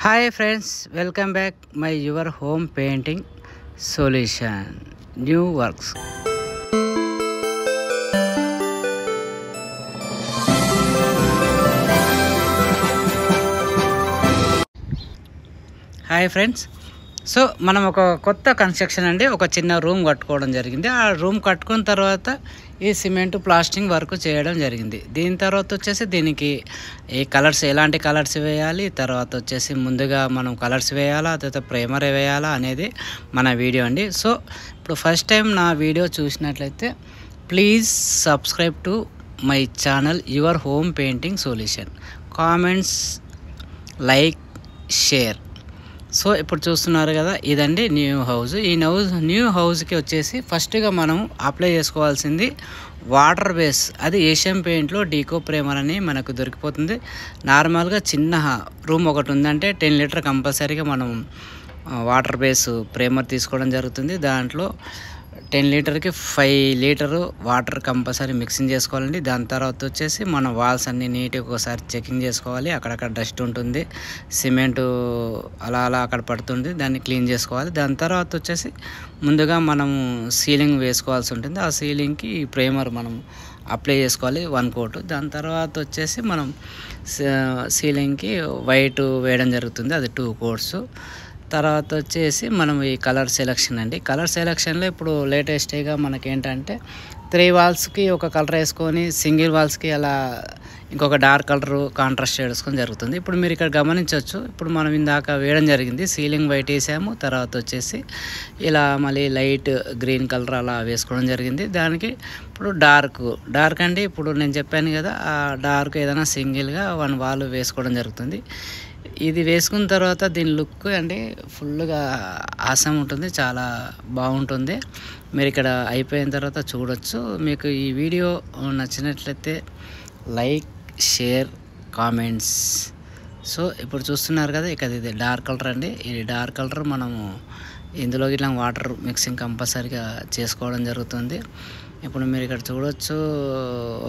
Hi friends, welcome back my your home painting solution new works. Hi friends, so మనం ఒక కొత్త construction అండి ఒక చిన్న రూమ్ కట్టుకోవడం జరిగింది. ఆ రూమ్ కట్టుకున్న తర్వాత ఈ సిమెంట్ ప్లాస్టింగ్ వర్క్ చేయడం జరిగింది. దీని తర్వాత వచ్చేసి దీనికి ఈ కలర్స్ ఎలాంటి కలర్స్ వేయాలి, తర్వాత వచ్చేసి ముందుగా మనం కలర్స్ వేయాలా తర్వాత ప్రైమర్ వేయాలా అనేది మన వీడియో అండి. సో ఇప్పుడు ఫస్ట్ టైం నా వీడియో చూసినట్లయితే please subscribe to my channel your home painting solution, comments, like, share. So ఇప్పుడు చూస్తున్నారు కదా, ఇదండి న్యూ హౌస్. ఈ న్యూ హౌస్కి వచ్చేసి ఫస్ట్గా మనం అప్లై చేసుకోవాల్సింది వాటర్ బేస్. అది ఏషియన్ పెయింట్లో డీకో ప్రైమర్ అని మనకు దొరికిపోతుంది. నార్మల్గా చిన్న రూమ్ ఒకటి ఉందంటే 10 లీటర్ కంపల్సరీగా మనం వాటర్ బేస్ ప్రైమర్ తీసుకోవడం జరుగుతుంది. దాంట్లో 10 లీటర్కి 5 లీటరు వాటర్ కంపల్సరీ మిక్సింగ్ చేసుకోవాలండి. దాని తర్వాత వచ్చేసి మన వాల్స్ అన్నీ నీట్గా ఒకసారి చెకింగ్ చేసుకోవాలి. అక్కడక్కడ డస్ట్ ఉంటుంది, సిమెంటు అలా అక్కడ పడుతుంది, దాన్ని క్లీన్ చేసుకోవాలి. దాని తర్వాత వచ్చేసి ముందుగా మనము సీలింగ్ వేసుకోవాల్సి ఉంటుంది. ఆ సీలింగ్కి ప్రైమర్ మనం అప్లై చేసుకోవాలి 1 కోట్. దాని తర్వాత వచ్చేసి మనం సీలింగ్కి వైట్ వేయడం జరుగుతుంది, అది 2 కోట్స్. తర్వాత వచ్చేసి మనం ఈ కలర్ సెలెక్షన్ అండి. కలర్ సెలెక్షన్లో ఇప్పుడు లేటెస్ట్గా మనకేంటంటే 3 వాల్స్కి ఒక కలర్ వేసుకొని సింగిల్ వాల్స్కి అలా ఇంకొక డార్క్ కలరు కాంట్రాస్ట్ వేసుకొని జరుగుతుంది. ఇప్పుడు మీరు ఇక్కడ గమనించవచ్చు, ఇప్పుడు మనం ఇందాక వేయడం జరిగింది, సీలింగ్ వైట్ వేసాము, తర్వాత వచ్చేసి ఇలా మళ్ళీ లైట్ గ్రీన్ కలర్ అలా వేసుకోవడం జరిగింది. దానికి ఇప్పుడు డార్క్ అండి. ఇప్పుడు నేను చెప్పాను కదా, ఆ డార్క్ ఏదైనా సింగిల్గా 1 వాల్ వేసుకోవడం జరుగుతుంది. ఇది వేసుకున్న తర్వాత దీని లుక్ అండి ఫుల్గా ఆసం ఉంటుంది, చాలా బాగుంటుంది. మీరు ఇక్కడ అయిపోయిన తర్వాత చూడొచ్చు. మీకు ఈ వీడియో నచ్చినట్లయితే లైక్, షేర్, కామెంట్స్. సో ఇప్పుడు చూస్తున్నారు కదా, ఇక ఇది డార్క్ కలర్ అండి. ఈ డార్క్ కలర్ మనము ఇందులో ఇట్లా వాటర్ మిక్సింగ్ కంపల్సరీగా చేసుకోవడం జరుగుతుంది. ఇప్పుడు మీరు ఇక్కడ చూడొచ్చు,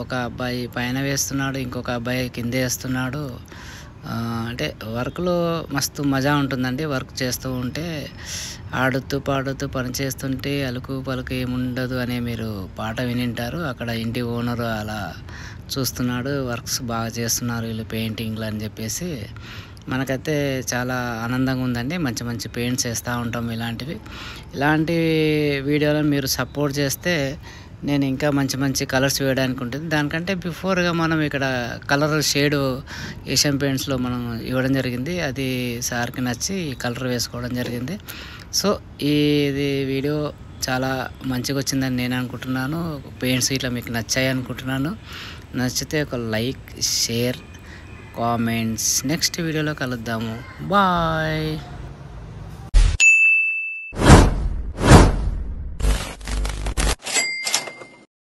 ఒక అబ్బాయి పైన వేస్తున్నాడు, ఇంకొక అబ్బాయి కింద వేస్తున్నాడు. అంటే వర్క్లో మస్తు మజా ఉంటుందండి. వర్క్ చేస్తూ ఉంటే ఆడుతూ పాడుతూ పని చేస్తుంటే అలుకు పలుకు ఏముండదు అనే మీరు పాట వినింటారు. అక్కడ ఇంటి ఓనరు అలా చూస్తున్నాడు, వర్క్స్ బాగా చేస్తున్నారు వీళ్ళు పెయింటింగ్లు అని చెప్పేసి. మనకైతే చాలా ఆనందంగా ఉందండి. మంచి మంచి పెయింట్స్ వేస్తూ ఉంటాం. ఇలాంటి వీడియోలను మీరు సపోర్ట్ చేస్తే నేను ఇంకా మంచి మంచి కలర్స్ వేయడానికి ఉంటుంది. దానికంటే బిఫోర్గా మనం ఇక్కడ కలర్ షేడు ఏషియన్ పెయింట్స్లో మనం ఇవ్వడం జరిగింది. అది సార్కి నచ్చి కలర్ వేసుకోవడం జరిగింది. సో ఇది వీడియో చాలా మంచిగా వచ్చిందని నేను అనుకుంటున్నాను. పెయింట్స్ ఇట్లా మీకు నచ్చాయి అనుకుంటున్నాను. నచ్చితే ఒక లైక్, షేర్, కామెంట్స్. నెక్స్ట్ వీడియోలో కలుద్దాము. బాయ్.